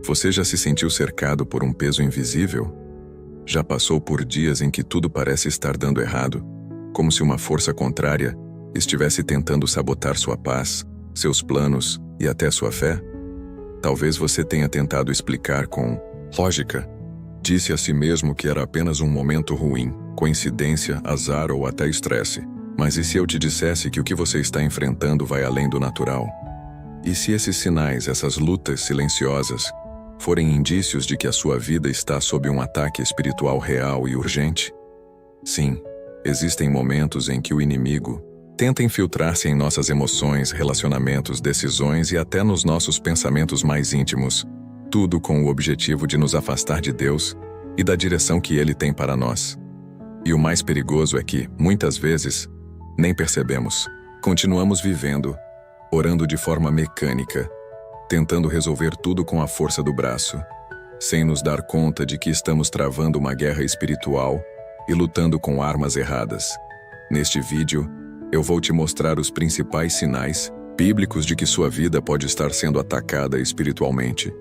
Você já se sentiu cercado por um peso invisível? Já passou por dias em que tudo parece estar dando errado, como se uma força contrária estivesse tentando sabotar sua paz, seus planos e até sua fé? Talvez você tenha tentado explicar com lógica. Disse a si mesmo que era apenas um momento ruim, coincidência, azar ou até estresse. Mas e se eu te dissesse que o que você está enfrentando vai além do natural? E se esses sinais, essas lutas silenciosas, forem indícios de que a sua vida está sob um ataque espiritual real e urgente? Sim, existem momentos em que o inimigo tenta infiltrar-se em nossas emoções, relacionamentos, decisões e até nos nossos pensamentos mais íntimos, tudo com o objetivo de nos afastar de Deus e da direção que Ele tem para nós. E o mais perigoso é que, muitas vezes, nem percebemos. Continuamos vivendo, orando de forma mecânica, tentando resolver tudo com a força do braço, sem nos dar conta de que estamos travando uma guerra espiritual e lutando com armas erradas. Neste vídeo, eu vou te mostrar os principais sinais bíblicos de que sua vida pode estar sendo atacada espiritualmente.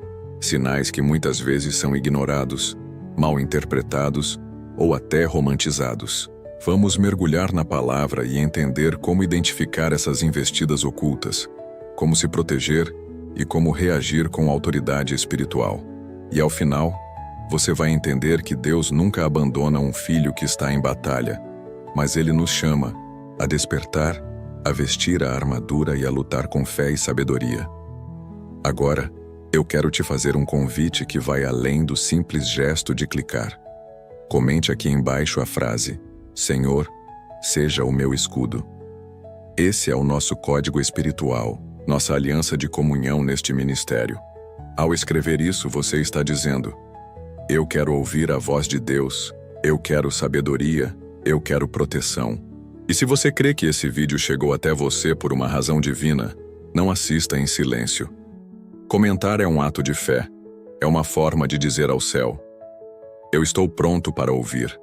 Sinais que muitas vezes são ignorados, mal interpretados ou até romantizados. Vamos mergulhar na palavra e entender como identificar essas investidas ocultas, como se proteger e como reagir com autoridade espiritual. E ao final, você vai entender que Deus nunca abandona um filho que está em batalha, mas Ele nos chama a despertar, a vestir a armadura e a lutar com fé e sabedoria. Agora, eu quero te fazer um convite que vai além do simples gesto de clicar. Comente aqui embaixo a frase: Senhor, seja o meu escudo. Esse é o nosso código espiritual, nossa aliança de comunhão neste ministério. Ao escrever isso, você está dizendo: eu quero ouvir a voz de Deus, eu quero sabedoria, eu quero proteção. E se você crê que esse vídeo chegou até você por uma razão divina, não assista em silêncio. Comentar é um ato de fé, é uma forma de dizer ao céu: eu estou pronto para ouvir.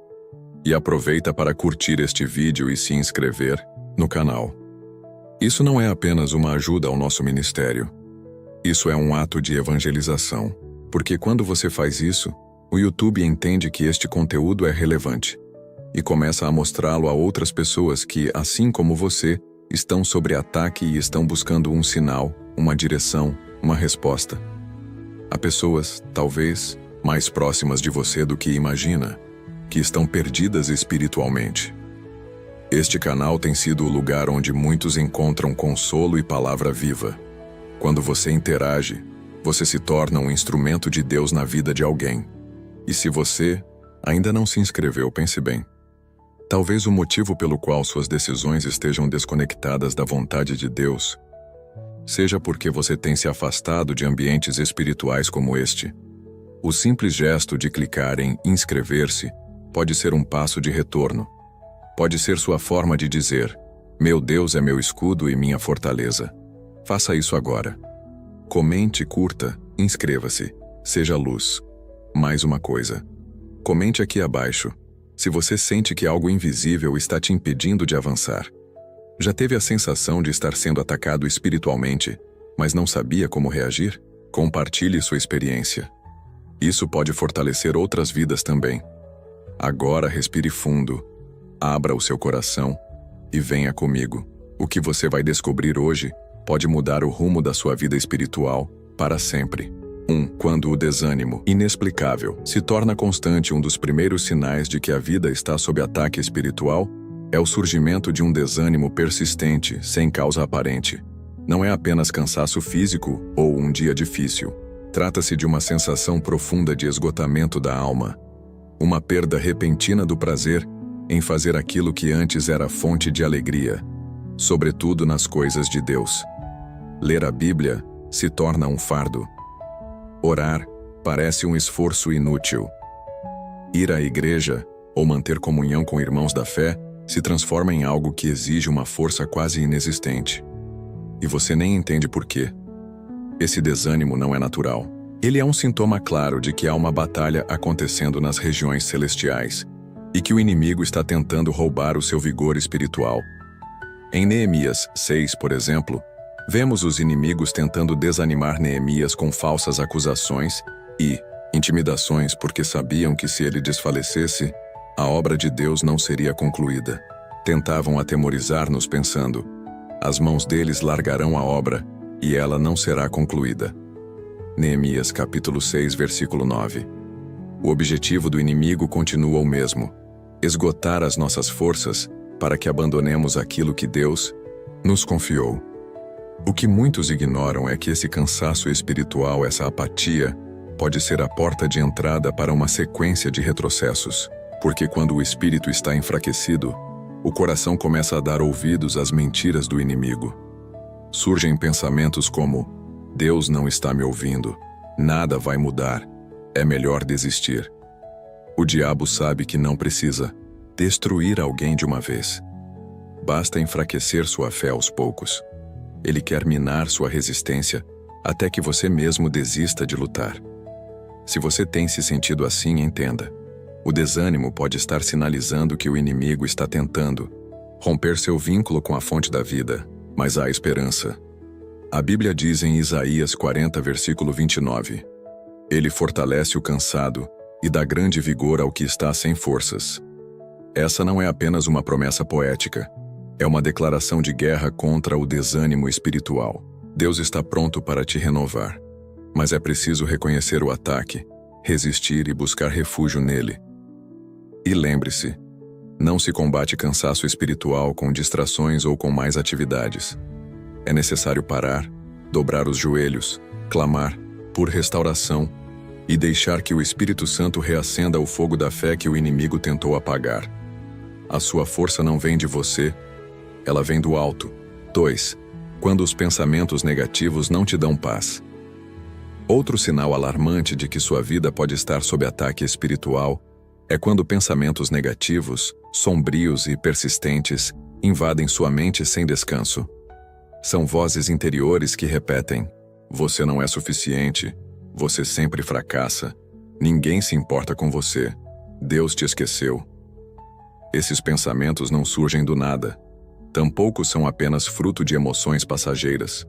E aproveita para curtir este vídeo e se inscrever no canal. Isso não é apenas uma ajuda ao nosso ministério. Isso é um ato de evangelização, porque quando você faz isso, o YouTube entende que este conteúdo é relevante e começa a mostrá-lo a outras pessoas que, assim como você, estão sob ataque e estão buscando um sinal, uma direção, uma resposta. Há pessoas, talvez, mais próximas de você do que imagina, que estão perdidas espiritualmente. Este canal tem sido o lugar onde muitos encontram consolo e palavra viva. Quando você interage, você se torna um instrumento de Deus na vida de alguém. E se você ainda não se inscreveu, pense bem. Talvez o motivo pelo qual suas decisões estejam desconectadas da vontade de Deus seja porque você tem se afastado de ambientes espirituais como este. O simples gesto de clicar em inscrever-se pode ser um passo de retorno. Pode ser sua forma de dizer: meu Deus é meu escudo e minha fortaleza. Faça isso agora. Comente, curta, inscreva-se, seja luz. Mais uma coisa. Comente aqui abaixo se você sente que algo invisível está te impedindo de avançar. Já teve a sensação de estar sendo atacado espiritualmente, mas não sabia como reagir? Compartilhe sua experiência. Isso pode fortalecer outras vidas também. Agora respire fundo, abra o seu coração e venha comigo. O que você vai descobrir hoje pode mudar o rumo da sua vida espiritual para sempre. Quando o desânimo inexplicável se torna constante, um dos primeiros sinais de que a vida está sob ataque espiritual é o surgimento de um desânimo persistente, sem causa aparente. Não é apenas cansaço físico ou um dia difícil. Trata-se de uma sensação profunda de esgotamento da alma. Uma perda repentina do prazer em fazer aquilo que antes era fonte de alegria, sobretudo nas coisas de Deus. Ler a Bíblia se torna um fardo. Orar parece um esforço inútil. Ir à igreja ou manter comunhão com irmãos da fé se transforma em algo que exige uma força quase inexistente. E você nem entende por quê. Esse desânimo não é natural. Ele é um sintoma claro de que há uma batalha acontecendo nas regiões celestiais e que o inimigo está tentando roubar o seu vigor espiritual. Em Neemias 6, por exemplo, Vemos os inimigos tentando desanimar Neemias com falsas acusações e intimidações porque sabiam que se ele desfalecesse, a obra de Deus não seria concluída. Tentavam atemorizar-nos pensando: as mãos deles largarão a obra e ela não será concluída. Neemias capítulo 6, versículo 9. O objetivo do inimigo continua o mesmo: esgotar as nossas forças para que abandonemos aquilo que Deus nos confiou. O que muitos ignoram é que esse cansaço espiritual, essa apatia, pode ser a porta de entrada para uma sequência de retrocessos, porque quando o espírito está enfraquecido, o coração começa a dar ouvidos às mentiras do inimigo. Surgem pensamentos como: Deus não está me ouvindo, nada vai mudar, é melhor desistir. O diabo sabe que não precisa destruir alguém de uma vez. Basta enfraquecer sua fé aos poucos. Ele quer minar sua resistência até que você mesmo desista de lutar. Se você tem se sentido assim, entenda: o desânimo pode estar sinalizando que o inimigo está tentando romper seu vínculo com a fonte da vida, mas há esperança. A Bíblia diz em Isaías 40, versículo 29: Ele fortalece o cansado e dá grande vigor ao que está sem forças. Essa não é apenas uma promessa poética, é uma declaração de guerra contra o desânimo espiritual. Deus está pronto para te renovar, mas é preciso reconhecer o ataque, resistir e buscar refúgio nele. E lembre-se, não se combate cansaço espiritual com distrações ou com mais atividades. É necessário parar, dobrar os joelhos, clamar por restauração e deixar que o Espírito Santo reacenda o fogo da fé que o inimigo tentou apagar. A sua força não vem de você, ela vem do alto. 2. Quando os pensamentos negativos não te dão paz. Outro sinal alarmante de que sua vida pode estar sob ataque espiritual é quando pensamentos negativos, sombrios e persistentes invadem sua mente sem descanso. São vozes interiores que repetem: você não é suficiente, você sempre fracassa, ninguém se importa com você, Deus te esqueceu. Esses pensamentos não surgem do nada, tampouco são apenas fruto de emoções passageiras.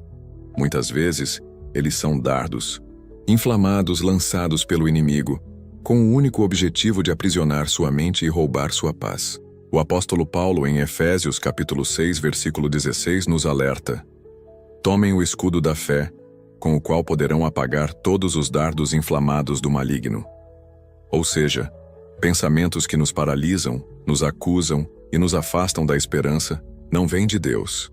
Muitas vezes, eles são dardos, inflamados lançados pelo inimigo, com o único objetivo de aprisionar sua mente e roubar sua paz. O apóstolo Paulo, em Efésios capítulo 6, versículo 16, nos alerta: tomem o escudo da fé, com o qual poderão apagar todos os dardos inflamados do maligno. Ou seja, pensamentos que nos paralisam, nos acusam e nos afastam da esperança não vêm de Deus.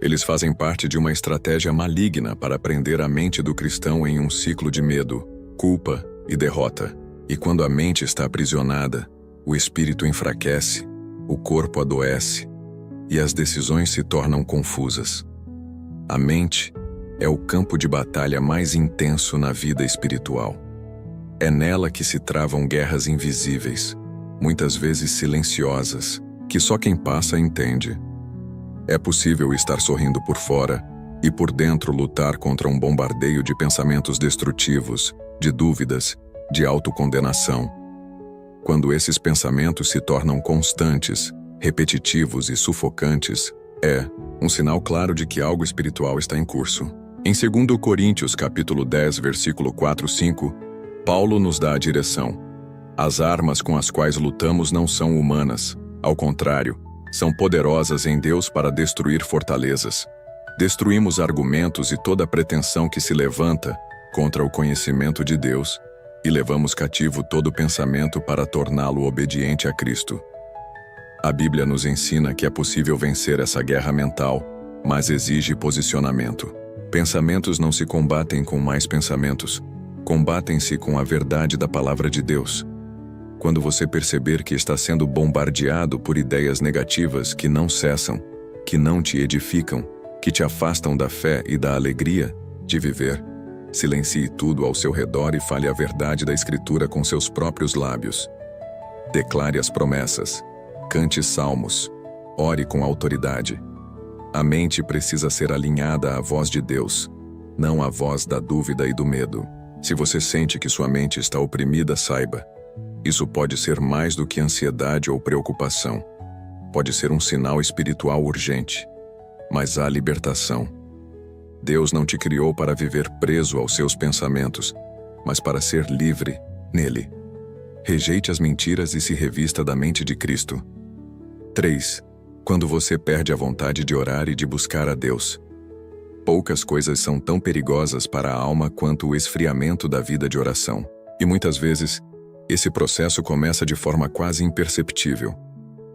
Eles fazem parte de uma estratégia maligna para prender a mente do cristão em um ciclo de medo, culpa e derrota. E quando a mente está aprisionada, o espírito enfraquece, o corpo adoece e as decisões se tornam confusas. A mente é o campo de batalha mais intenso na vida espiritual. É nela que se travam guerras invisíveis, muitas vezes silenciosas, que só quem passa entende. É possível estar sorrindo por fora e por dentro lutar contra um bombardeio de pensamentos destrutivos, de dúvidas, de autocondenação. Quando esses pensamentos se tornam constantes, repetitivos e sufocantes, é um sinal claro de que algo espiritual está em curso. Em 2 Coríntios capítulo 10, versículo 4-5, Paulo nos dá a direção. As armas com as quais lutamos não são humanas, ao contrário, são poderosas em Deus para destruir fortalezas. Destruímos argumentos e toda pretensão que se levanta contra o conhecimento de Deus e levamos cativo todo pensamento para torná-lo obediente a Cristo. A Bíblia nos ensina que é possível vencer essa guerra mental, mas exige posicionamento. Pensamentos não se combatem com mais pensamentos, combatem-se com a verdade da palavra de Deus. Quando você perceber que está sendo bombardeado por ideias negativas que não cessam, que não te edificam, que te afastam da fé e da alegria de viver, silencie tudo ao seu redor e fale a verdade da Escritura com seus próprios lábios. Declare as promessas, cante salmos, ore com autoridade. A mente precisa ser alinhada à voz de Deus, não à voz da dúvida e do medo. Se você sente que sua mente está oprimida, saiba: isso pode ser mais do que ansiedade ou preocupação. Pode ser um sinal espiritual urgente. Mas há libertação. Deus não te criou para viver preso aos seus pensamentos, mas para ser livre nele. Rejeite as mentiras e se revista da mente de Cristo. 3. Quando você perde a vontade de orar e de buscar a Deus. Poucas coisas são tão perigosas para a alma quanto o esfriamento da vida de oração. E muitas vezes, esse processo começa de forma quase imperceptível.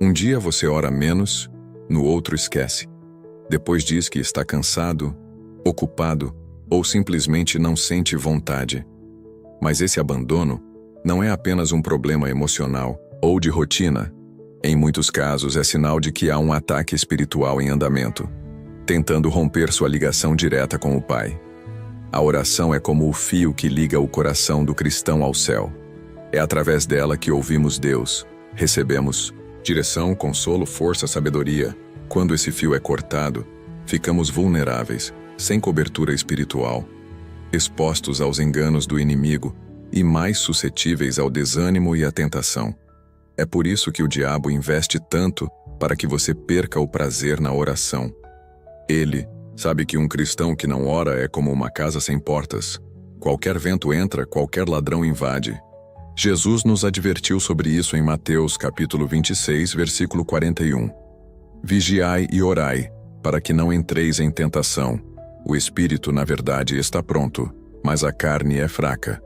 Um dia você ora menos, no outro esquece. Depois diz que está cansado, ocupado ou simplesmente não sente vontade. Mas esse abandono não é apenas um problema emocional ou de rotina. Em muitos casos é sinal de que há um ataque espiritual em andamento, tentando romper sua ligação direta com o Pai. A oração é como o fio que liga o coração do cristão ao céu. É através dela que ouvimos Deus, recebemos direção, consolo, força, sabedoria. Quando esse fio é cortado, ficamos vulneráveis, sem cobertura espiritual, expostos aos enganos do inimigo e mais suscetíveis ao desânimo e à tentação. É por isso que o diabo investe tanto para que você perca o prazer na oração. Ele sabe que um cristão que não ora é como uma casa sem portas. Qualquer vento entra, qualquer ladrão invade. Jesus nos advertiu sobre isso em Mateus capítulo 26, versículo 41. Vigiai e orai, para que não entreis em tentação. O espírito, na verdade, está pronto, mas a carne é fraca.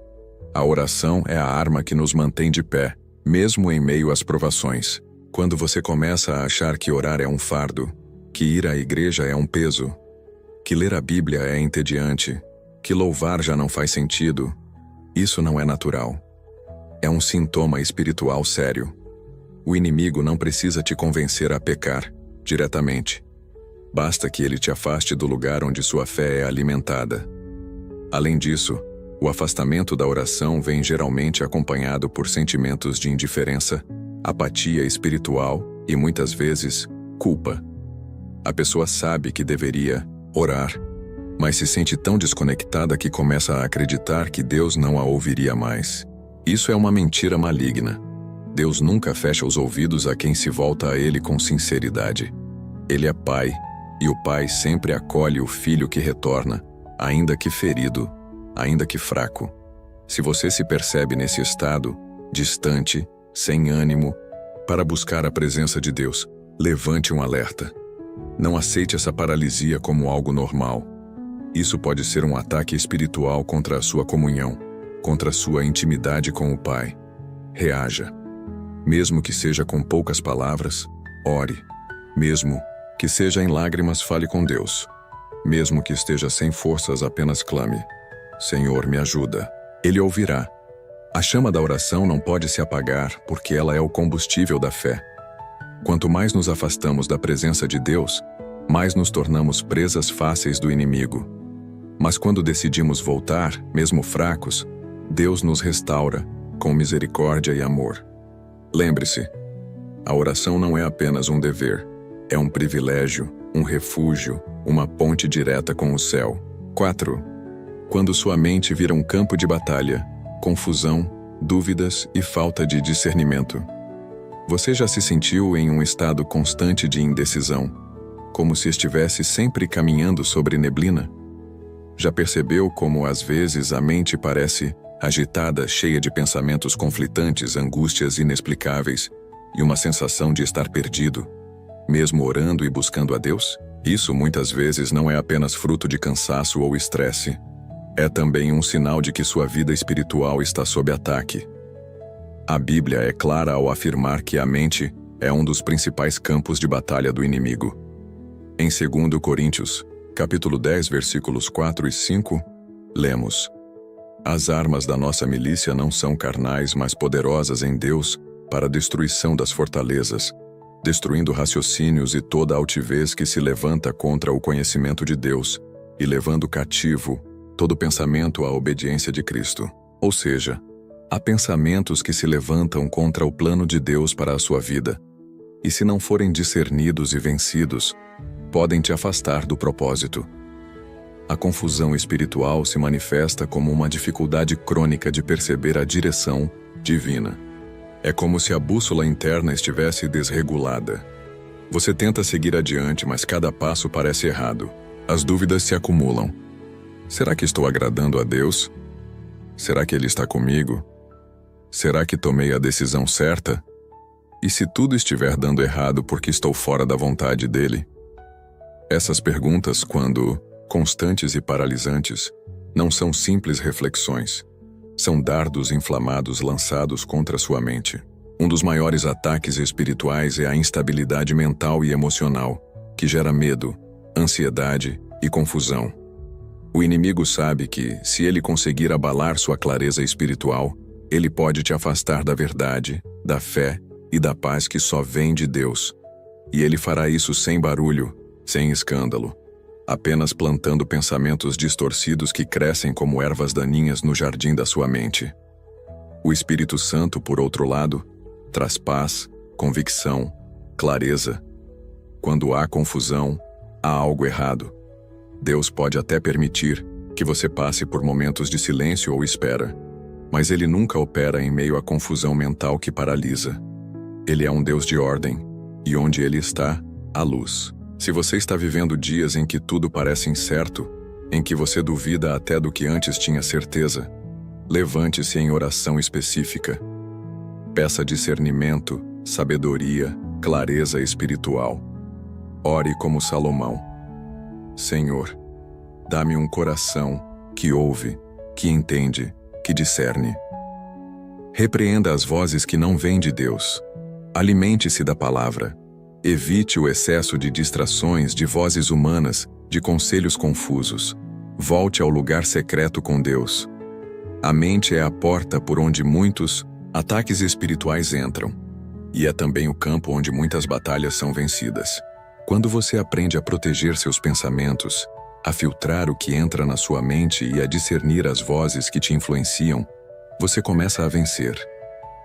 A oração é a arma que nos mantém de pé, mesmo em meio às provações. Quando você começa a achar que orar é um fardo, que ir à igreja é um peso, que ler a Bíblia é entediante, que louvar já não faz sentido, isso não é natural. É um sintoma espiritual sério. O inimigo não precisa te convencer a pecar diretamente. Basta que ele te afaste do lugar onde sua fé é alimentada. Além disso, o afastamento da oração vem geralmente acompanhado por sentimentos de indiferença, apatia espiritual e, muitas vezes, culpa. A pessoa sabe que deveria orar, mas se sente tão desconectada que começa a acreditar que Deus não a ouviria mais. Isso é uma mentira maligna. Deus nunca fecha os ouvidos a quem se volta a Ele com sinceridade. Ele é Pai, e o Pai sempre acolhe o filho que retorna, ainda que ferido, ainda que fraco. Se você se percebe nesse estado, distante, sem ânimo, para buscar a presença de Deus, levante um alerta. Não aceite essa paralisia como algo normal. Isso pode ser um ataque espiritual contra a sua comunhão, contra a sua intimidade com o Pai. Reaja. Mesmo que seja com poucas palavras, ore. Mesmo que seja em lágrimas, fale com Deus. Mesmo que esteja sem forças, apenas clame: Senhor, me ajuda. Ele ouvirá. A chama da oração não pode se apagar, porque ela é o combustível da fé. Quanto mais nos afastamos da presença de Deus, mais nos tornamos presas fáceis do inimigo. Mas quando decidimos voltar, mesmo fracos, Deus nos restaura, com misericórdia e amor. Lembre-se, a oração não é apenas um dever, é um privilégio, um refúgio, uma ponte direta com o céu. 4. Quando sua mente vira um campo de batalha, confusão, dúvidas e falta de discernimento. Você já se sentiu em um estado constante de indecisão, como se estivesse sempre caminhando sobre neblina? Já percebeu como às vezes a mente parece agitada, cheia de pensamentos conflitantes, angústias inexplicáveis e uma sensação de estar perdido, mesmo orando e buscando a Deus? Isso muitas vezes não é apenas fruto de cansaço ou estresse. É também um sinal de que sua vida espiritual está sob ataque. A Bíblia é clara ao afirmar que a mente é um dos principais campos de batalha do inimigo. Em 2 Coríntios, capítulo 10, versículos 4 e 5, lemos: As armas da nossa milícia não são carnais, mas poderosas em Deus para a destruição das fortalezas, destruindo raciocínios e toda altivez que se levanta contra o conhecimento de Deus, e levando cativo todo pensamento à obediência de Cristo. Ou seja, há pensamentos que se levantam contra o plano de Deus para a sua vida, e se não forem discernidos e vencidos, podem te afastar do propósito. A confusão espiritual se manifesta como uma dificuldade crônica de perceber a direção divina. É como se a bússola interna estivesse desregulada. Você tenta seguir adiante, mas cada passo parece errado. As dúvidas se acumulam. Será que estou agradando a Deus? Será que Ele está comigo? Será que tomei a decisão certa? E se tudo estiver dando errado porque estou fora da vontade dEle? Essas perguntas, quando constantes e paralisantes, não são simples reflexões. São dardos inflamados lançados contra sua mente. Um dos maiores ataques espirituais é a instabilidade mental e emocional, que gera medo, ansiedade e confusão. O inimigo sabe que, se ele conseguir abalar sua clareza espiritual, ele pode te afastar da verdade, da fé e da paz que só vem de Deus. E ele fará isso sem barulho, sem escândalo, apenas plantando pensamentos distorcidos que crescem como ervas daninhas no jardim da sua mente. O Espírito Santo, por outro lado, traz paz, convicção, clareza. Quando há confusão, há algo errado. Deus pode até permitir que você passe por momentos de silêncio ou espera, mas Ele nunca opera em meio à confusão mental que paralisa. Ele é um Deus de ordem, e onde Ele está, há luz. Se você está vivendo dias em que tudo parece incerto, em que você duvida até do que antes tinha certeza, levante-se em oração específica. Peça discernimento, sabedoria, clareza espiritual. Ore como Salomão. Senhor, dá-me um coração que ouve, que entende, que discerne. Repreenda as vozes que não vêm de Deus. Alimente-se da palavra. Evite o excesso de distrações, de vozes humanas, de conselhos confusos. Volte ao lugar secreto com Deus. A mente é a porta por onde muitos ataques espirituais entram, e é também o campo onde muitas batalhas são vencidas. Quando você aprende a proteger seus pensamentos, a filtrar o que entra na sua mente e a discernir as vozes que te influenciam, você começa a vencer.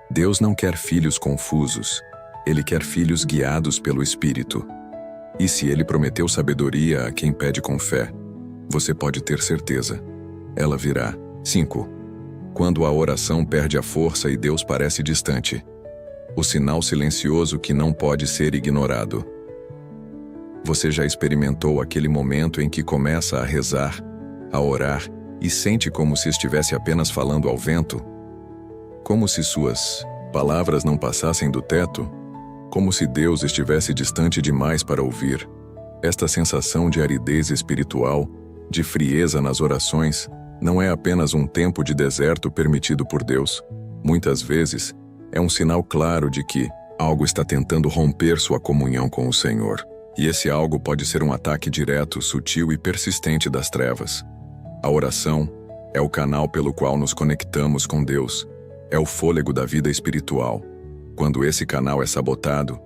Deus não quer filhos confusos, Ele quer filhos guiados pelo Espírito. E se Ele prometeu sabedoria a quem pede com fé, você pode ter certeza. Ela virá. 5. Quando a oração perde a força e Deus parece distante. O sinal silencioso que não pode ser ignorado. Você já experimentou aquele momento em que começa a rezar, a orar e sente como se estivesse apenas falando ao vento? Como se suas palavras não passassem do teto? Como se Deus estivesse distante demais para ouvir? Esta sensação de aridez espiritual, de frieza nas orações, não é apenas um tempo de deserto permitido por Deus. Muitas vezes, é um sinal claro de que algo está tentando romper sua comunhão com o Senhor. E esse algo pode ser um ataque direto, sutil e persistente das trevas. A oração é o canal pelo qual nos conectamos com Deus. É o fôlego da vida espiritual. Quando esse canal é sabotado,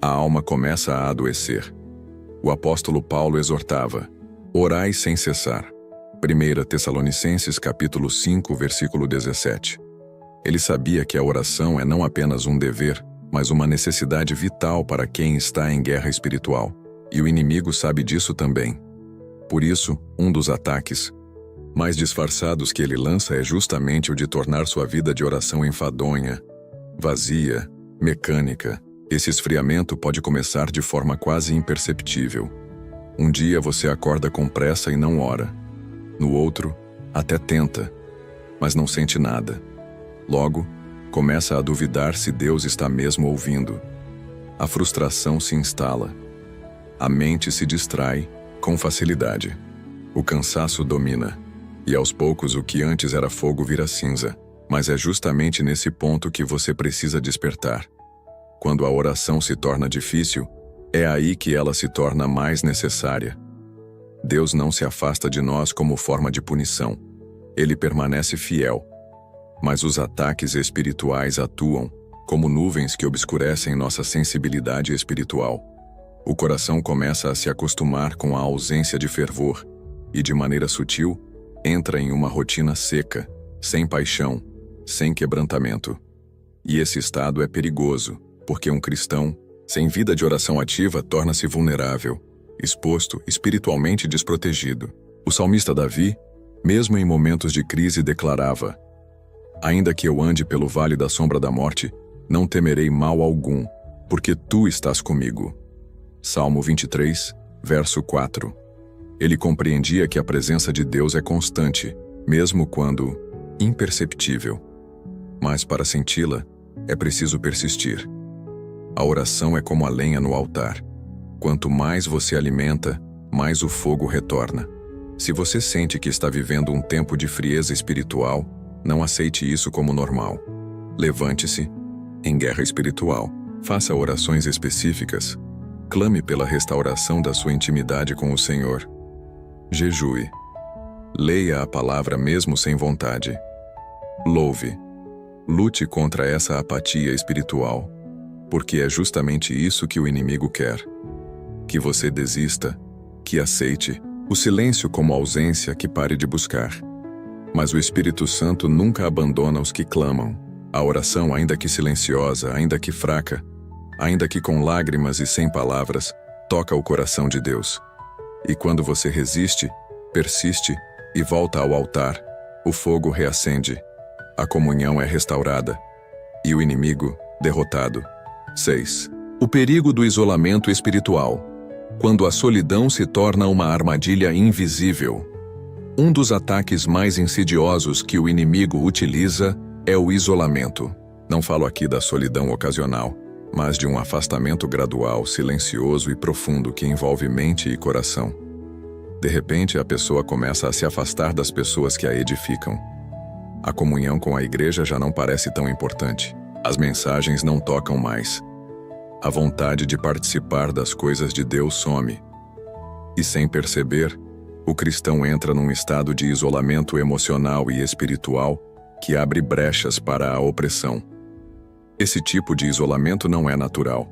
a alma começa a adoecer. O apóstolo Paulo exortava: orai sem cessar. 1 Tessalonicenses capítulo 5, versículo 17. Ele sabia que a oração é não apenas um dever, mas uma necessidade vital para quem está em guerra espiritual. E o inimigo sabe disso também. Por isso, um dos ataques mais disfarçados que ele lança é justamente o de tornar sua vida de oração enfadonha, vazia, mecânica. Esse esfriamento pode começar de forma quase imperceptível. Um dia você acorda com pressa e não ora. No outro, até tenta, mas não sente nada. Logo, começa a duvidar se Deus está mesmo ouvindo. A frustração se instala. A mente se distrai com facilidade. O cansaço domina. E aos poucos o que antes era fogo vira cinza. Mas é justamente nesse ponto que você precisa despertar. Quando a oração se torna difícil, é aí que ela se torna mais necessária. Deus não se afasta de nós como forma de punição. Ele permanece fiel. Mas os ataques espirituais atuam como nuvens que obscurecem nossa sensibilidade espiritual. O coração começa a se acostumar com a ausência de fervor e, de maneira sutil, entra em uma rotina seca, sem paixão, sem quebrantamento. E esse estado é perigoso, porque um cristão, sem vida de oração ativa, torna-se vulnerável, exposto, espiritualmente desprotegido. O salmista Davi, mesmo em momentos de crise, declarava: ainda que eu ande pelo vale da sombra da morte, não temerei mal algum, porque tu estás comigo. Salmo 23, verso 4. Ele compreendia que a presença de Deus é constante, mesmo quando imperceptível. Mas para senti-la, é preciso persistir. A oração é como a lenha no altar. Quanto mais você alimenta, mais o fogo retorna. Se você sente que está vivendo um tempo de frieza espiritual, não aceite isso como normal. Levante-se, em guerra espiritual. Faça orações específicas. Clame pela restauração da sua intimidade com o Senhor. Jejue. Leia a palavra mesmo sem vontade. Louve. Lute contra essa apatia espiritual, porque é justamente isso que o inimigo quer. Que você desista, que aceite o silêncio como ausência, que pare de buscar. Mas o Espírito Santo nunca abandona os que clamam. A oração, ainda que silenciosa, ainda que fraca, ainda que com lágrimas e sem palavras, toca o coração de Deus. E quando você resiste, persiste e volta ao altar, o fogo reacende, a comunhão é restaurada e o inimigo derrotado. 6. O perigo do isolamento espiritual. Quando a solidão se torna uma armadilha invisível. Um dos ataques mais insidiosos que o inimigo utiliza é o isolamento. Não falo aqui da solidão ocasional, mas de um afastamento gradual, silencioso e profundo que envolve mente e coração. De repente, a pessoa começa a se afastar das pessoas que a edificam. A comunhão com a igreja já não parece tão importante. As mensagens não tocam mais. A vontade de participar das coisas de Deus some. E sem perceber, o cristão entra num estado de isolamento emocional e espiritual que abre brechas para a opressão. Esse tipo de isolamento não é natural.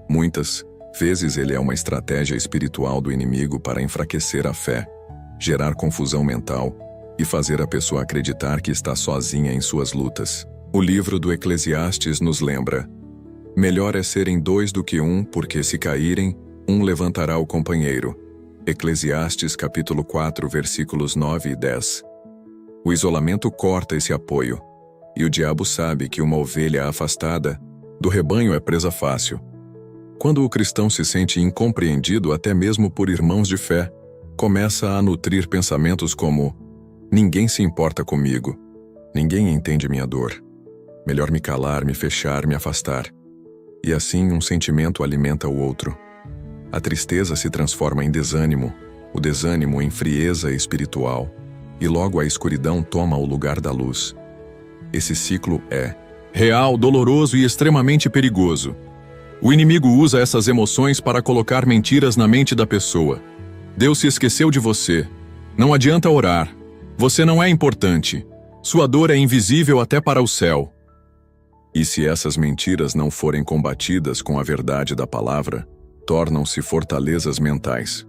Muitas vezes ele é uma estratégia espiritual do inimigo para enfraquecer a fé, gerar confusão mental e fazer a pessoa acreditar que está sozinha em suas lutas. O livro do Eclesiastes nos lembra: melhor é serem dois do que um, porque se caírem, um levantará o companheiro. Eclesiastes capítulo 4, versículos 9 e 10. O isolamento corta esse apoio, e o diabo sabe que uma ovelha afastada do rebanho é presa fácil. Quando o cristão se sente incompreendido até mesmo por irmãos de fé, começa a nutrir pensamentos como: ninguém se importa comigo, ninguém entende minha dor, melhor me calar, me fechar, me afastar. E assim um sentimento alimenta o outro. A tristeza se transforma em desânimo, o desânimo em frieza espiritual, e logo a escuridão toma o lugar da luz. Esse ciclo é real, doloroso e extremamente perigoso. O inimigo usa essas emoções para colocar mentiras na mente da pessoa. Deus se esqueceu de você. Não adianta orar. Você não é importante. Sua dor é invisível até para o céu. E se essas mentiras não forem combatidas com a verdade da palavra, tornam-se fortalezas mentais.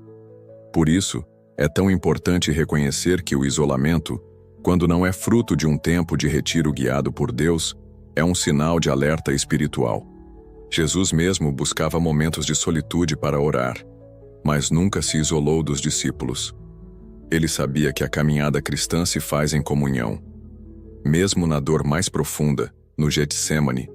Por isso, é tão importante reconhecer que o isolamento, quando não é fruto de um tempo de retiro guiado por Deus, é um sinal de alerta espiritual. Jesus mesmo buscava momentos de solitude para orar, mas nunca se isolou dos discípulos. Ele sabia que a caminhada cristã se faz em comunhão. Mesmo na dor mais profunda, no Getsêmani,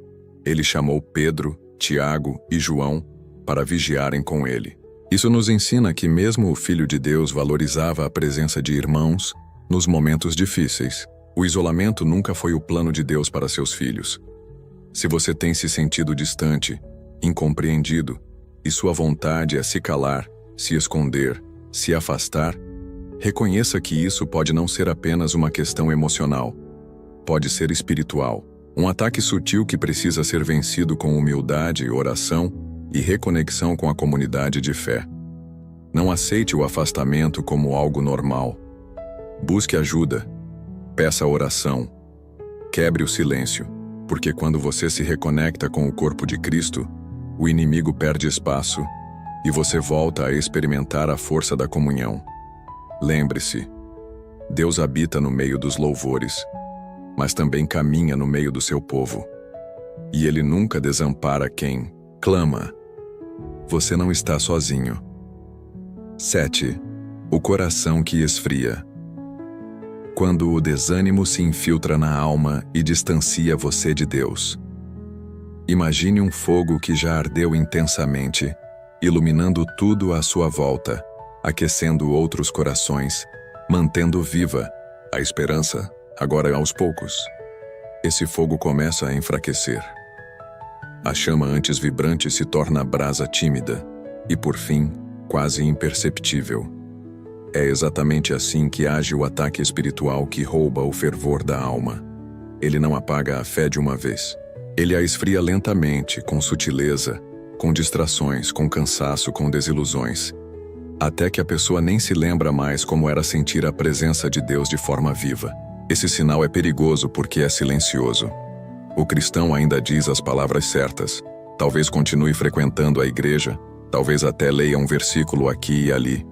ele chamou Pedro, Tiago e João para vigiarem com ele. Isso nos ensina que mesmo o Filho de Deus valorizava a presença de irmãos nos momentos difíceis. O isolamento nunca foi o plano de Deus para seus filhos. Se você tem se sentido distante, incompreendido, e sua vontade é se calar, se esconder, se afastar, reconheça que isso pode não ser apenas uma questão emocional. Pode ser espiritual. Um ataque sutil que precisa ser vencido com humildade, oração e reconexão com a comunidade de fé. Não aceite o afastamento como algo normal. Busque ajuda. Peça oração. Quebre o silêncio, porque quando você se reconecta com o corpo de Cristo, o inimigo perde espaço e você volta a experimentar a força da comunhão. Lembre-se, Deus habita no meio dos louvores, mas também caminha no meio do seu povo. E Ele nunca desampara quem clama. Você não está sozinho. 7. O coração que esfria. Quando o desânimo se infiltra na alma e distancia você de Deus. Imagine um fogo que já ardeu intensamente, iluminando tudo à sua volta, aquecendo outros corações, mantendo viva a esperança, agora aos poucos. Esse fogo começa a enfraquecer. A chama antes vibrante se torna brasa tímida e, por fim, quase imperceptível. É exatamente assim que age o ataque espiritual que rouba o fervor da alma. Ele não apaga a fé de uma vez. Ele a esfria lentamente, com sutileza, com distrações, com cansaço, com desilusões, até que a pessoa nem se lembra mais como era sentir a presença de Deus de forma viva. Esse sinal é perigoso porque é silencioso. O cristão ainda diz as palavras certas, talvez continue frequentando a igreja, talvez até leia um versículo aqui e ali,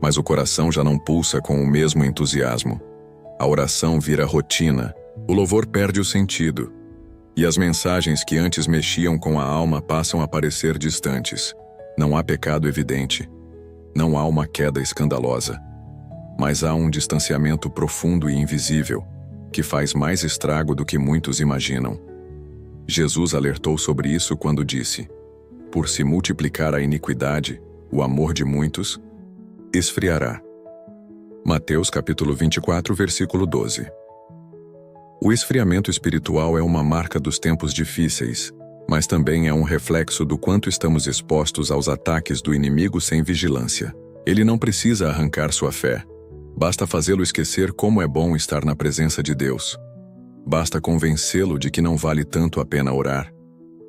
mas o coração já não pulsa com o mesmo entusiasmo. A oração vira rotina, o louvor perde o sentido, e as mensagens que antes mexiam com a alma passam a parecer distantes. Não há pecado evidente, não há uma queda escandalosa, mas há um distanciamento profundo e invisível, que faz mais estrago do que muitos imaginam. Jesus alertou sobre isso quando disse: por se multiplicar a iniquidade, o amor de muitos esfriará. Mateus capítulo 24, versículo 12. O esfriamento espiritual é uma marca dos tempos difíceis, mas também é um reflexo do quanto estamos expostos aos ataques do inimigo sem vigilância. Ele não precisa arrancar sua fé. Basta fazê-lo esquecer como é bom estar na presença de Deus. Basta convencê-lo de que não vale tanto a pena orar,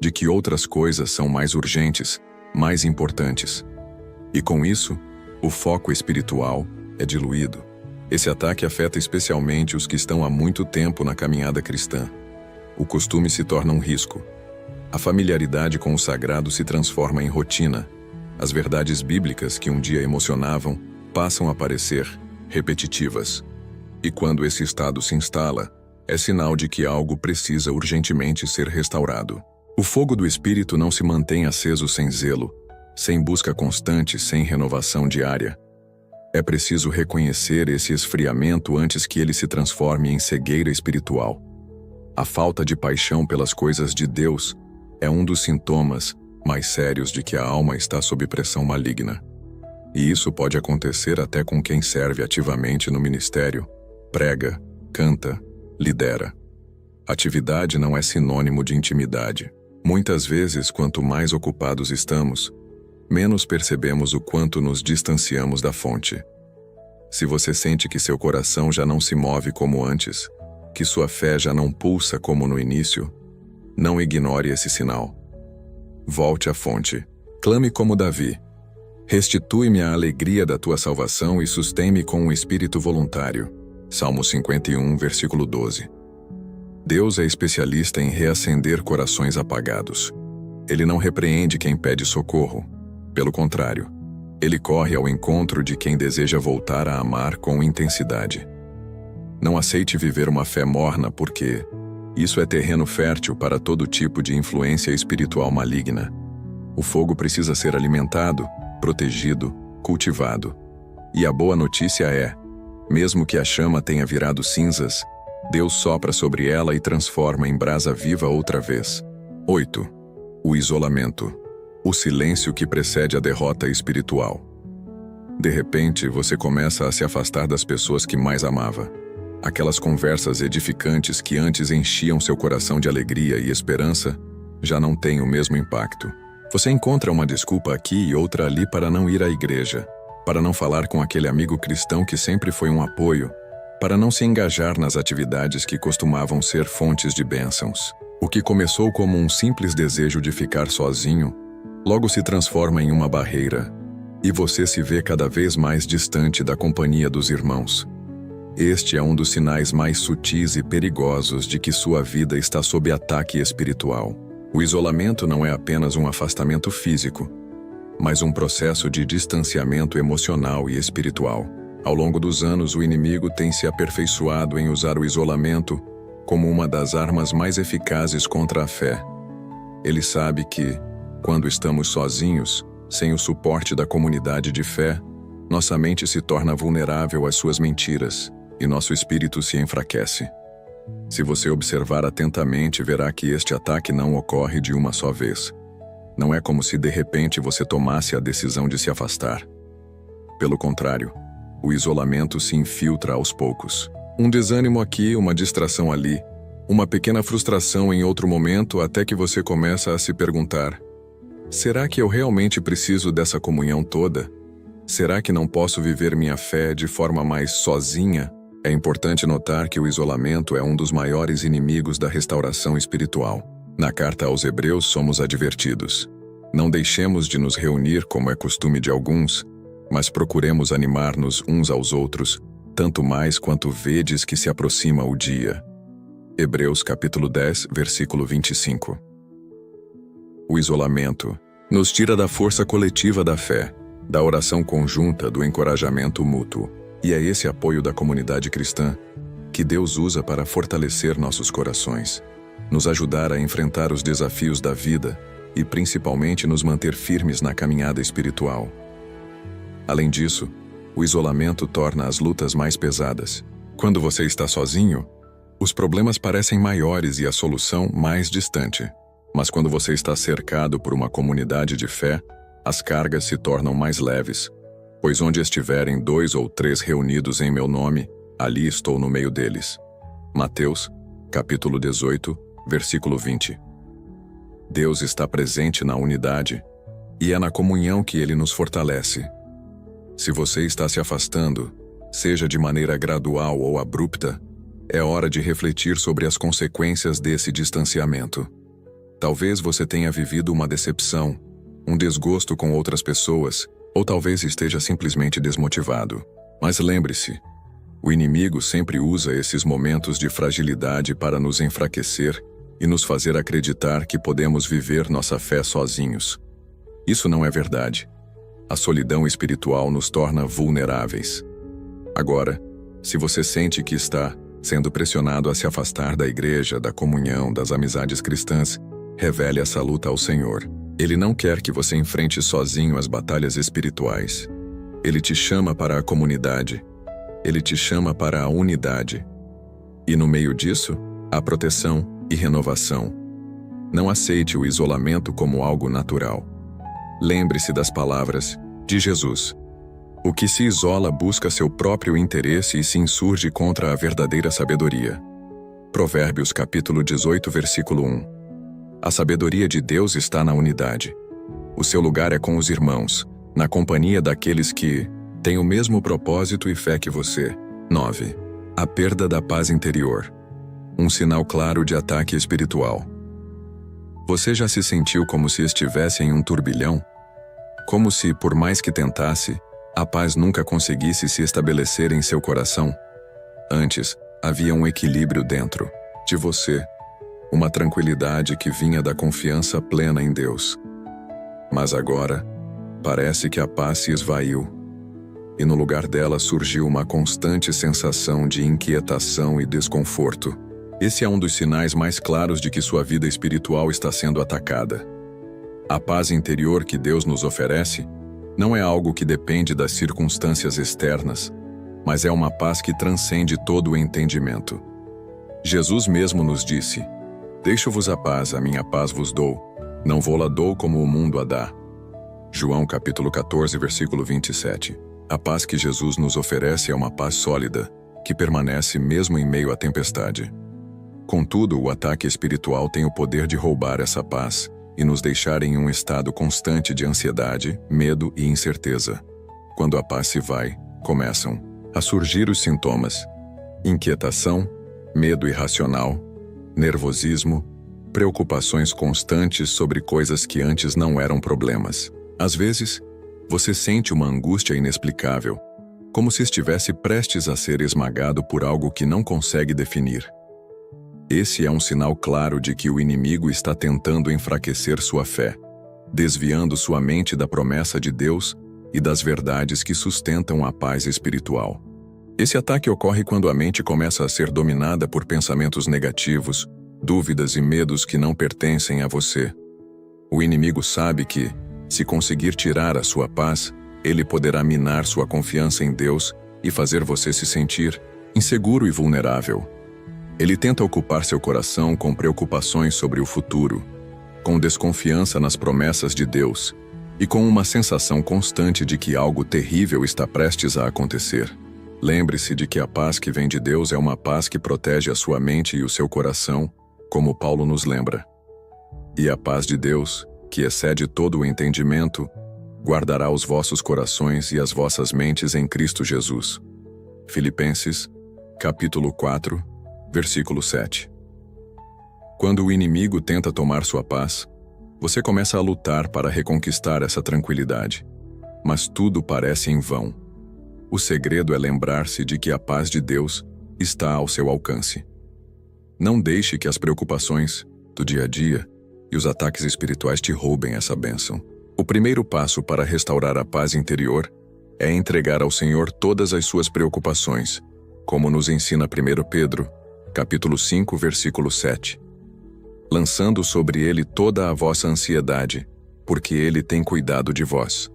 de que outras coisas são mais urgentes, mais importantes. E com isso, o foco espiritual é diluído. Esse ataque afeta especialmente os que estão há muito tempo na caminhada cristã. O costume se torna um risco. A familiaridade com o sagrado se transforma em rotina. As verdades bíblicas que um dia emocionavam passam a parecer repetitivas. E quando esse estado se instala, é sinal de que algo precisa urgentemente ser restaurado. O fogo do Espírito não se mantém aceso sem zelo, sem busca constante, sem renovação diária. É preciso reconhecer esse esfriamento antes que ele se transforme em cegueira espiritual. A falta de paixão pelas coisas de Deus é um dos sintomas mais sérios de que a alma está sob pressão maligna. E isso pode acontecer até com quem serve ativamente no ministério, prega, canta, lidera. Atividade não é sinônimo de intimidade. Muitas vezes, quanto mais ocupados estamos, menos percebemos o quanto nos distanciamos da fonte. Se você sente que seu coração já não se move como antes, que sua fé já não pulsa como no início, não ignore esse sinal. Volte à fonte. Clame como Davi: restitui-me a alegria da tua salvação e sustém-me com um espírito voluntário. Salmo 51, versículo 12. Deus é especialista em reacender corações apagados. Ele não repreende quem pede socorro. Pelo contrário, ele corre ao encontro de quem deseja voltar a amar com intensidade. Não aceite viver uma fé morna, porque isso é terreno fértil para todo tipo de influência espiritual maligna. O fogo precisa ser alimentado, protegido, cultivado. E a boa notícia é: mesmo que a chama tenha virado cinzas, Deus sopra sobre ela e transforma em brasa viva outra vez. 8. O isolamento. O silêncio que precede a derrota espiritual. De repente, você começa a se afastar das pessoas que mais amava. Aquelas conversas edificantes que antes enchiam seu coração de alegria e esperança já não têm o mesmo impacto. Você encontra uma desculpa aqui e outra ali para não ir à igreja, para não falar com aquele amigo cristão que sempre foi um apoio, para não se engajar nas atividades que costumavam ser fontes de bênçãos. O que começou como um simples desejo de ficar sozinho, logo se transforma em uma barreira, e você se vê cada vez mais distante da companhia dos irmãos. Este é um dos sinais mais sutis e perigosos de que sua vida está sob ataque espiritual. O isolamento não é apenas um afastamento físico, mas um processo de distanciamento emocional e espiritual. Ao longo dos anos, o inimigo tem se aperfeiçoado em usar o isolamento como uma das armas mais eficazes contra a fé. Ele sabe que, quando estamos sozinhos, sem o suporte da comunidade de fé, nossa mente se torna vulnerável às suas mentiras e nosso espírito se enfraquece. Se você observar atentamente, verá que este ataque não ocorre de uma só vez. Não é como se de repente você tomasse a decisão de se afastar. Pelo contrário, o isolamento se infiltra aos poucos. Um desânimo aqui, uma distração ali, uma pequena frustração em outro momento, até que você começa a se perguntar: será que eu realmente preciso dessa comunhão toda? Será que não posso viver minha fé de forma mais sozinha? É importante notar que o isolamento é um dos maiores inimigos da restauração espiritual. Na carta aos Hebreus somos advertidos: não deixemos de nos reunir como é costume de alguns, mas procuremos animar-nos uns aos outros, tanto mais quanto vedes que se aproxima o dia. Hebreus capítulo 10, versículo 25. O isolamento nos tira da força coletiva da fé, da oração conjunta, do encorajamento mútuo. E é esse apoio da comunidade cristã que Deus usa para fortalecer nossos corações, nos ajudar a enfrentar os desafios da vida e principalmente nos manter firmes na caminhada espiritual. Além disso, o isolamento torna as lutas mais pesadas. Quando você está sozinho, os problemas parecem maiores e a solução mais distante. Mas quando você está cercado por uma comunidade de fé, as cargas se tornam mais leves, pois onde estiverem 2 ou 3 reunidos em meu nome, ali estou no meio deles. Mateus, capítulo 18, versículo 20. Deus está presente na unidade, e é na comunhão que Ele nos fortalece. Se você está se afastando, seja de maneira gradual ou abrupta, é hora de refletir sobre as consequências desse distanciamento. Talvez você tenha vivido uma decepção, um desgosto com outras pessoas, ou talvez esteja simplesmente desmotivado. Mas lembre-se, o inimigo sempre usa esses momentos de fragilidade para nos enfraquecer e nos fazer acreditar que podemos viver nossa fé sozinhos. Isso não é verdade. A solidão espiritual nos torna vulneráveis. Agora, se você sente que está sendo pressionado a se afastar da igreja, da comunhão, das amizades cristãs, revele essa luta ao Senhor. Ele não quer que você enfrente sozinho as batalhas espirituais. Ele te chama para a comunidade. Ele te chama para a unidade. E no meio disso, há proteção e renovação. Não aceite o isolamento como algo natural. Lembre-se das palavras de Jesus: o que se isola busca seu próprio interesse e se insurge contra a verdadeira sabedoria. Provérbios capítulo 18, versículo 1. A sabedoria de Deus está na unidade. O seu lugar é com os irmãos, na companhia daqueles que têm o mesmo propósito e fé que você. 9. A perda da paz interior. Um sinal claro de ataque espiritual. Você já se sentiu como se estivesse em um turbilhão? Como se, por mais que tentasse, a paz nunca conseguisse se estabelecer em seu coração? Antes, havia um equilíbrio dentro de você, uma tranquilidade que vinha da confiança plena em Deus. Mas agora, parece que a paz se esvaiu, e no lugar dela surgiu uma constante sensação de inquietação e desconforto. Esse é um dos sinais mais claros de que sua vida espiritual está sendo atacada. A paz interior que Deus nos oferece não é algo que depende das circunstâncias externas, mas é uma paz que transcende todo o entendimento. Jesus mesmo nos disse: deixo-vos a paz, a minha paz vos dou, não vou-la dou como o mundo a dá. João capítulo 14, versículo 27. A paz que Jesus nos oferece é uma paz sólida, que permanece mesmo em meio à tempestade. Contudo, o ataque espiritual tem o poder de roubar essa paz e nos deixar em um estado constante de ansiedade, medo e incerteza. Quando a paz se vai, começam a surgir os sintomas: inquietação, medo irracional, nervosismo, preocupações constantes sobre coisas que antes não eram problemas. Às vezes, você sente uma angústia inexplicável, como se estivesse prestes a ser esmagado por algo que não consegue definir. Esse é um sinal claro de que o inimigo está tentando enfraquecer sua fé, desviando sua mente da promessa de Deus e das verdades que sustentam a paz espiritual. Esse ataque ocorre quando a mente começa a ser dominada por pensamentos negativos, dúvidas e medos que não pertencem a você. O inimigo sabe que, se conseguir tirar a sua paz, ele poderá minar sua confiança em Deus e fazer você se sentir inseguro e vulnerável. Ele tenta ocupar seu coração com preocupações sobre o futuro, com desconfiança nas promessas de Deus e com uma sensação constante de que algo terrível está prestes a acontecer. Lembre-se de que a paz que vem de Deus é uma paz que protege a sua mente e o seu coração, como Paulo nos lembra. E a paz de Deus, que excede todo o entendimento, guardará os vossos corações e as vossas mentes em Cristo Jesus. Filipenses, capítulo 4, versículo 7. Quando o inimigo tenta tomar sua paz, você começa a lutar para reconquistar essa tranquilidade. Mas tudo parece em vão. O segredo é lembrar-se de que a paz de Deus está ao seu alcance. Não deixe que as preocupações do dia a dia e os ataques espirituais te roubem essa bênção. O primeiro passo para restaurar a paz interior é entregar ao Senhor todas as suas preocupações, como nos ensina 1 Pedro, capítulo 5, versículo 7. Lançando sobre ele toda a vossa ansiedade, porque ele tem cuidado de vós.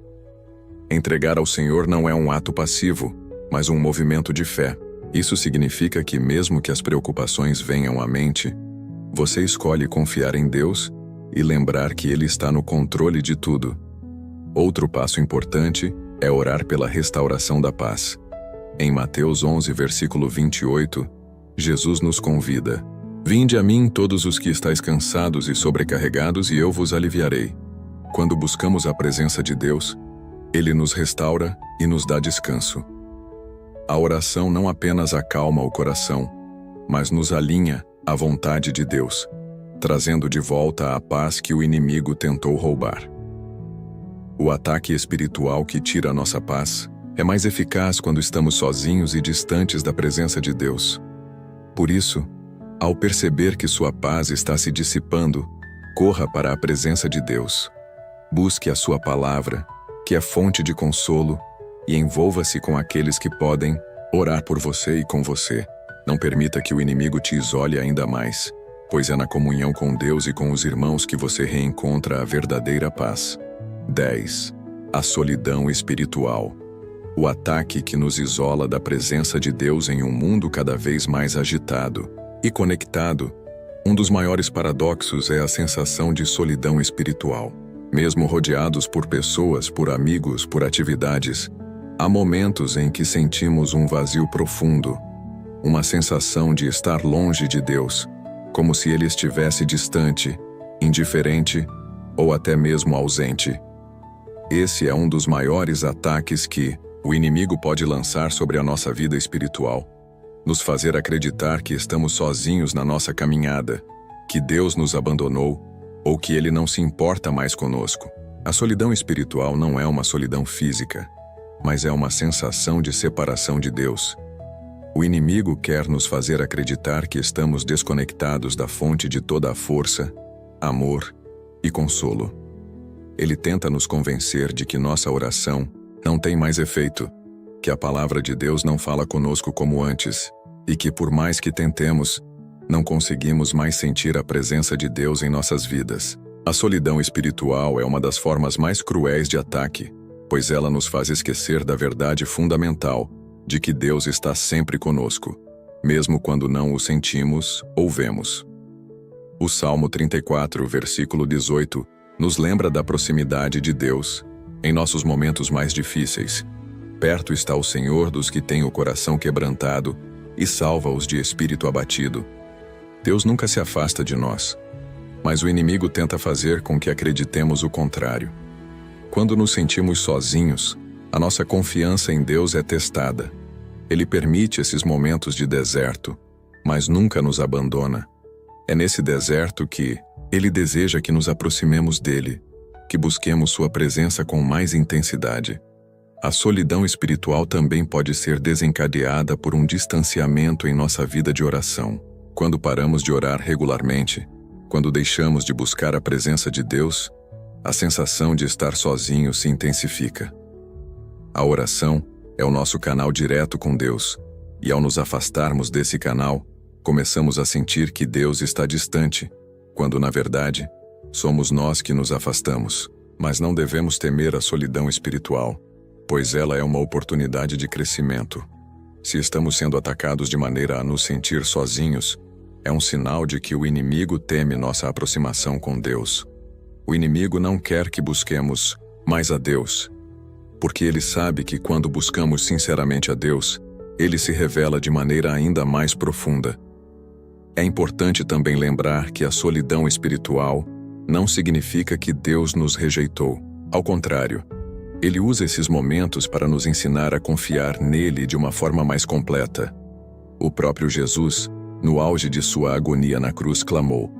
Entregar ao Senhor não é um ato passivo, mas um movimento de fé. Isso significa que mesmo que as preocupações venham à mente, você escolhe confiar em Deus e lembrar que Ele está no controle de tudo. Outro passo importante é orar pela restauração da paz. Em Mateus 11, versículo 28, Jesus nos convida: Vinde a mim todos os que estáis cansados e sobrecarregados, e eu vos aliviarei. Quando buscamos a presença de Deus, Ele nos restaura e nos dá descanso. A oração não apenas acalma o coração, mas nos alinha à vontade de Deus, trazendo de volta a paz que o inimigo tentou roubar. O ataque espiritual que tira a nossa paz é mais eficaz quando estamos sozinhos e distantes da presença de Deus. Por isso, ao perceber que sua paz está se dissipando, corra para a presença de Deus. Busque a sua palavra, que é fonte de consolo, e envolva-se com aqueles que podem orar por você e com você. Não permita que o inimigo te isole ainda mais, pois é na comunhão com Deus e com os irmãos que você reencontra a verdadeira paz. 10. A solidão espiritual. O ataque que nos isola da presença de Deus em um mundo cada vez mais agitado e conectado. Um dos maiores paradoxos é a sensação de solidão espiritual. Mesmo rodeados por pessoas, por amigos, por atividades, há momentos em que sentimos um vazio profundo, uma sensação de estar longe de Deus, como se Ele estivesse distante, indiferente ou até mesmo ausente. Esse é um dos maiores ataques que o inimigo pode lançar sobre a nossa vida espiritual, nos fazer acreditar que estamos sozinhos na nossa caminhada, que Deus nos abandonou, ou que Ele não se importa mais conosco. A solidão espiritual não é uma solidão física, mas é uma sensação de separação de Deus. O inimigo quer nos fazer acreditar que estamos desconectados da fonte de toda a força, amor e consolo. Ele tenta nos convencer de que nossa oração não tem mais efeito, que a palavra de Deus não fala conosco como antes, e que por mais que tentemos, não conseguimos mais sentir a presença de Deus em nossas vidas. A solidão espiritual é uma das formas mais cruéis de ataque, pois ela nos faz esquecer da verdade fundamental de que Deus está sempre conosco, mesmo quando não o sentimos ou vemos. O Salmo 34, versículo 18, nos lembra da proximidade de Deus em nossos momentos mais difíceis. Perto está o Senhor dos que têm o coração quebrantado e salva-os de espírito abatido. Deus nunca se afasta de nós, mas o inimigo tenta fazer com que acreditemos o contrário. Quando nos sentimos sozinhos, a nossa confiança em Deus é testada. Ele permite esses momentos de deserto, mas nunca nos abandona. É nesse deserto que Ele deseja que nos aproximemos dele, que busquemos sua presença com mais intensidade. A solidão espiritual também pode ser desencadeada por um distanciamento em nossa vida de oração. Quando paramos de orar regularmente, quando deixamos de buscar a presença de Deus, a sensação de estar sozinho se intensifica. A oração é o nosso canal direto com Deus, e ao nos afastarmos desse canal, começamos a sentir que Deus está distante, quando na verdade, somos nós que nos afastamos. Mas não devemos temer a solidão espiritual, pois ela é uma oportunidade de crescimento. Se estamos sendo atacados de maneira a nos sentir sozinhos, é um sinal de que o inimigo teme nossa aproximação com Deus. O inimigo não quer que busquemos mas a Deus. Porque ele sabe que quando buscamos sinceramente a Deus, ele se revela de maneira ainda mais profunda. É importante também lembrar que a solidão espiritual não significa que Deus nos rejeitou. Ao contrário, ele usa esses momentos para nos ensinar a confiar nele de uma forma mais completa. O próprio Jesus, no auge de sua agonia na cruz, clamou: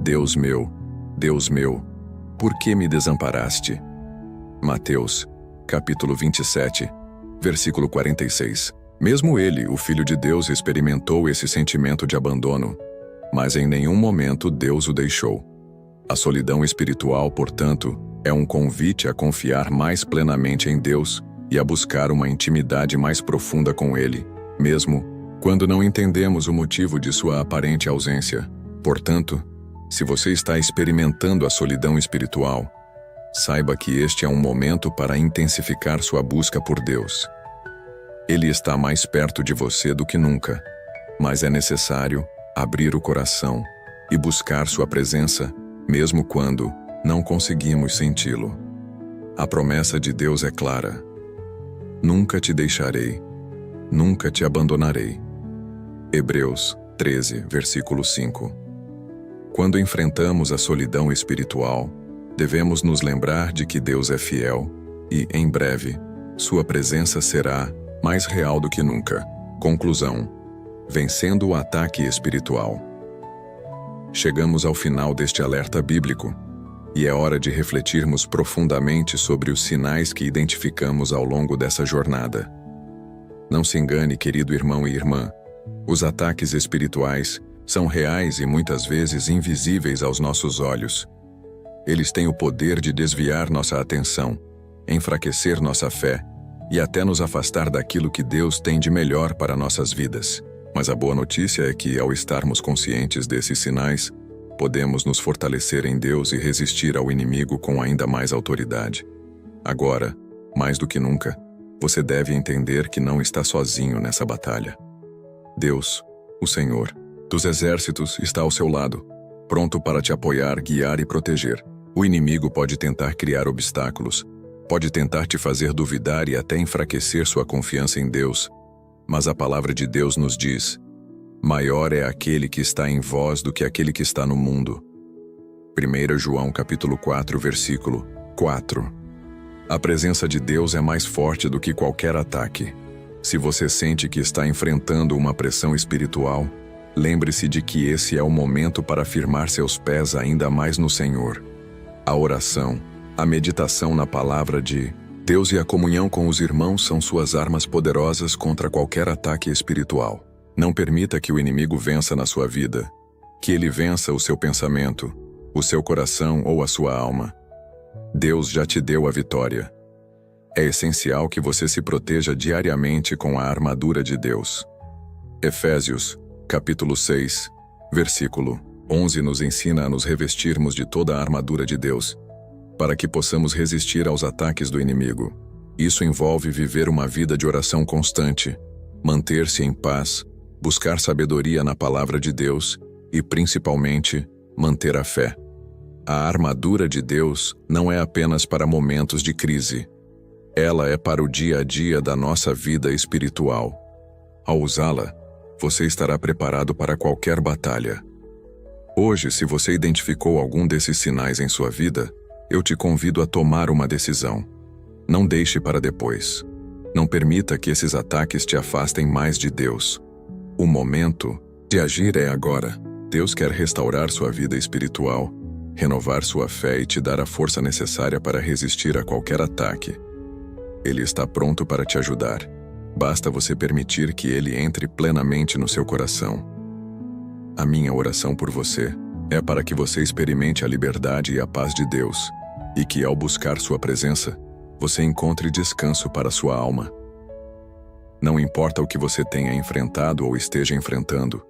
Deus meu, por que me desamparaste? Mateus, capítulo 27, versículo 46. Mesmo ele, o Filho de Deus, experimentou esse sentimento de abandono, mas em nenhum momento Deus o deixou. A solidão espiritual, portanto, é um convite a confiar mais plenamente em Deus e a buscar uma intimidade mais profunda com Ele, mesmo quando não entendemos o motivo de sua aparente ausência. Portanto, se você está experimentando a solidão espiritual, saiba que este é um momento para intensificar sua busca por Deus. Ele está mais perto de você do que nunca, mas é necessário abrir o coração e buscar sua presença, mesmo quando não conseguimos senti-lo. A promessa de Deus é clara: nunca te deixarei, nunca te abandonarei. Hebreus 13, versículo 5. Quando enfrentamos a solidão espiritual, devemos nos lembrar de que Deus é fiel e, em breve, sua presença será mais real do que nunca. Conclusão: vencendo o ataque espiritual. Chegamos ao final deste alerta bíblico, e é hora de refletirmos profundamente sobre os sinais que identificamos ao longo dessa jornada. Não se engane, querido irmão e irmã, os ataques espirituais são reais e muitas vezes invisíveis aos nossos olhos. Eles têm o poder de desviar nossa atenção, enfraquecer nossa fé e até nos afastar daquilo que Deus tem de melhor para nossas vidas. Mas a boa notícia é que, ao estarmos conscientes desses sinais, podemos nos fortalecer em Deus e resistir ao inimigo com ainda mais autoridade. Agora, mais do que nunca, você deve entender que não está sozinho nessa batalha. Deus, o Senhor dos exércitos, está ao seu lado, pronto para te apoiar, guiar e proteger. O inimigo pode tentar criar obstáculos, pode tentar te fazer duvidar e até enfraquecer sua confiança em Deus, mas a palavra de Deus nos diz: maior é aquele que está em vós do que aquele que está no mundo. 1 João capítulo 4, versículo 4. A presença de Deus é mais forte do que qualquer ataque. Se você sente que está enfrentando uma pressão espiritual, lembre-se de que esse é o momento para firmar seus pés ainda mais no Senhor. A oração, a meditação na palavra de Deus e a comunhão com os irmãos são suas armas poderosas contra qualquer ataque espiritual. Não permita que o inimigo vença na sua vida, que ele vença o seu pensamento, o seu coração ou a sua alma. Deus já te deu a vitória. É essencial que você se proteja diariamente com a armadura de Deus. Efésios, capítulo 6, versículo 11 nos ensina a nos revestirmos de toda a armadura de Deus, para que possamos resistir aos ataques do inimigo. Isso envolve viver uma vida de oração constante, manter-se em paz, buscar sabedoria na palavra de Deus e, principalmente, manter a fé. A armadura de Deus não é apenas para momentos de crise. Ela é para o dia a dia da nossa vida espiritual. Ao usá-la, você estará preparado para qualquer batalha. Hoje, se você identificou algum desses sinais em sua vida, eu te convido a tomar uma decisão. Não deixe para depois. Não permita que esses ataques te afastem mais de Deus. O momento de agir é agora. Deus quer restaurar sua vida espiritual, renovar sua fé e te dar a força necessária para resistir a qualquer ataque. Ele está pronto para te ajudar. Basta você permitir que Ele entre plenamente no seu coração. A minha oração por você é para que você experimente a liberdade e a paz de Deus, e que, ao buscar sua presença, você encontre descanso para sua alma. Não importa o que você tenha enfrentado ou esteja enfrentando,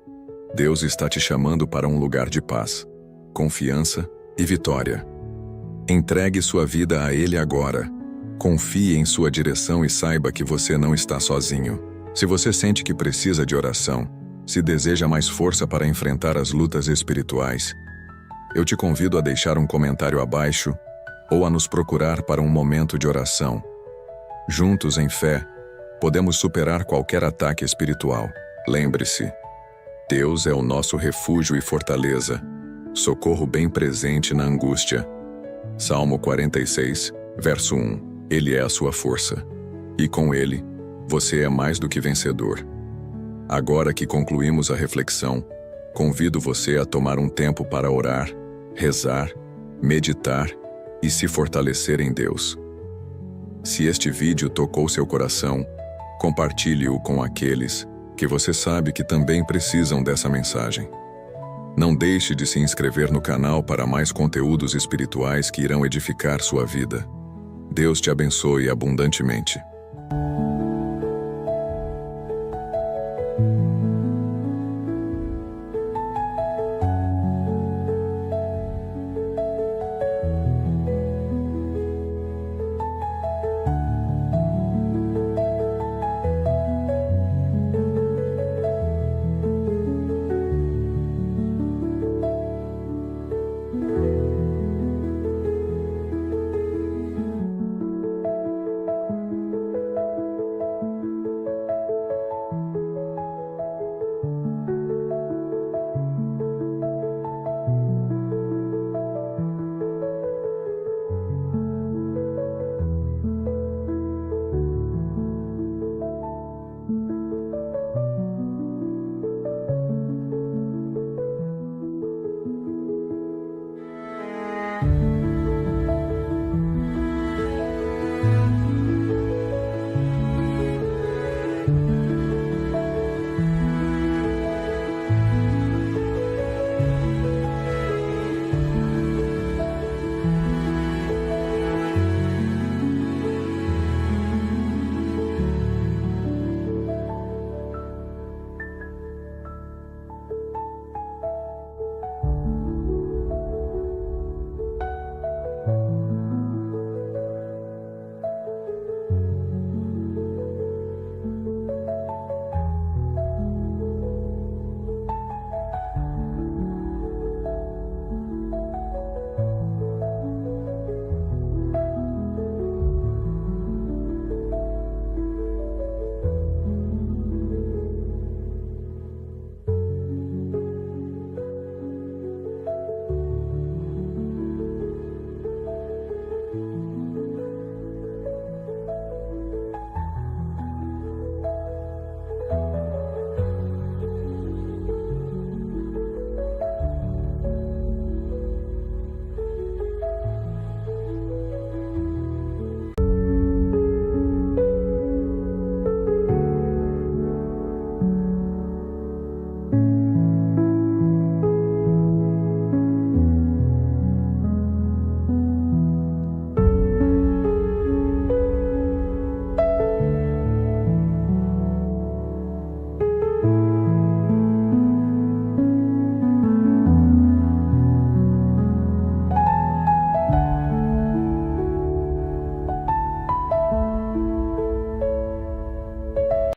Deus está te chamando para um lugar de paz, confiança e vitória. Entregue sua vida a Ele agora. Confie em sua direção e saiba que você não está sozinho. Se você sente que precisa de oração, se deseja mais força para enfrentar as lutas espirituais, eu te convido a deixar um comentário abaixo ou a nos procurar para um momento de oração. Juntos em fé, podemos superar qualquer ataque espiritual. Lembre-se, Deus é o nosso refúgio e fortaleza, socorro bem presente na angústia. Salmo 46, verso 1. Ele é a sua força. E com ele, você é mais do que vencedor. Agora que concluímos a reflexão, convido você a tomar um tempo para orar, rezar, meditar e se fortalecer em Deus. Se este vídeo tocou seu coração, compartilhe-o com aqueles que você sabe que também precisam dessa mensagem. Não deixe de se inscrever no canal para mais conteúdos espirituais que irão edificar sua vida. Deus te abençoe abundantemente.